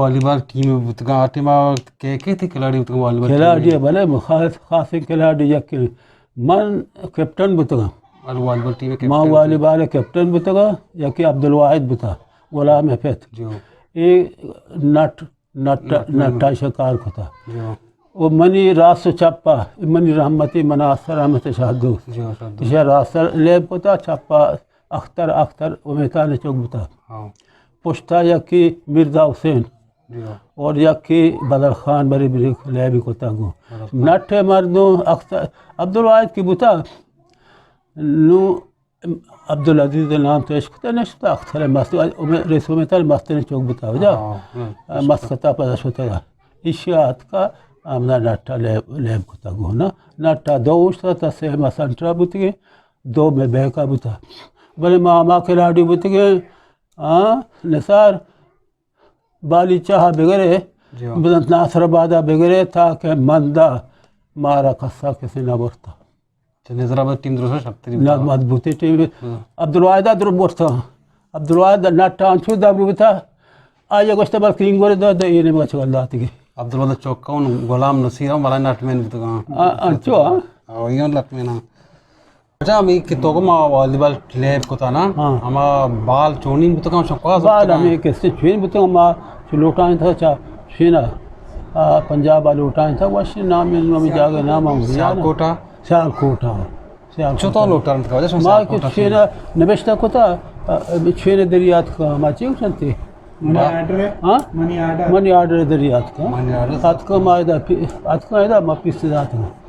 volleyball team బుతగా ఆ team కేకే Khiladi బుతగా volleyball खिलाड़ी भले खास खिलाड़ी या मन कैप्टन बुतगा वालीबाल टीम के माँ वालीबाल कैप्टन बुतगा या कि अब्दुल वाहिद बुता गुलाम हफीज जो ये नट्टा शिकार होता जो वो मनी रास चप्पा मनी रहमती मना रहमत शाहदू जो इसे रास लेब होता चप्पा अख्तर उमेता ने चौक बुता हाँ पुश्ता या कि मिर्जा हुसैन जो और यकी बदर खान बड़ी बड़ी लेबी को तागो नट्ठे मर्दों अख्तर अब्दुल वाहिद की बुता नु अब्दुल अजीज नाम तो इश्क तो नश्ता अख्तर मस्त रेसो में तल मस्त ने चौक बुता हो जा मस्कता पता होता इशियात का आमना नट्टा लेब को तागो ना नट्टा दो उस्ता तसे मसंट्रा बुतगे दो में बेका बुता बोले मामा खिलाड़ी बुतगे निसार बाली चाह बिगड़े नासरबादा बिगड़े था कि मंदा मारा कस्सा किसी न बोलता हैदराबाद टीम दूसरा शक्ति ना मजबूती टीम अब्दुल वाहिद अदर बोलता अब्दुल वाहिद नट्टा अंशु दाबू था आज अगस्त बार किंग बोले दो ये नहीं मच गल्ला थी अब्दुल वाहिद चौका उन गुलाम नसीर वाला नटमैन बतगा अंशु ये नटमैन अच्छा मी कितो को मा वालीबाल क्लब को था ना हमा बाल चोनी बतगा शक्का बाल हमें कैसे छीन बतगा मा लोटान था चा छीना पंजाब वाले लोटान था वशी नाम में जागे नाम हम सियालकोटा सियालकोटा छोटा लोटान था वजह मा के छीना नबेश्ता को था छीने दरियात का मा चिंग संते मनी आर्डर दरियात का मनी आर्डर सात का मायदा मा पिस्ते जाते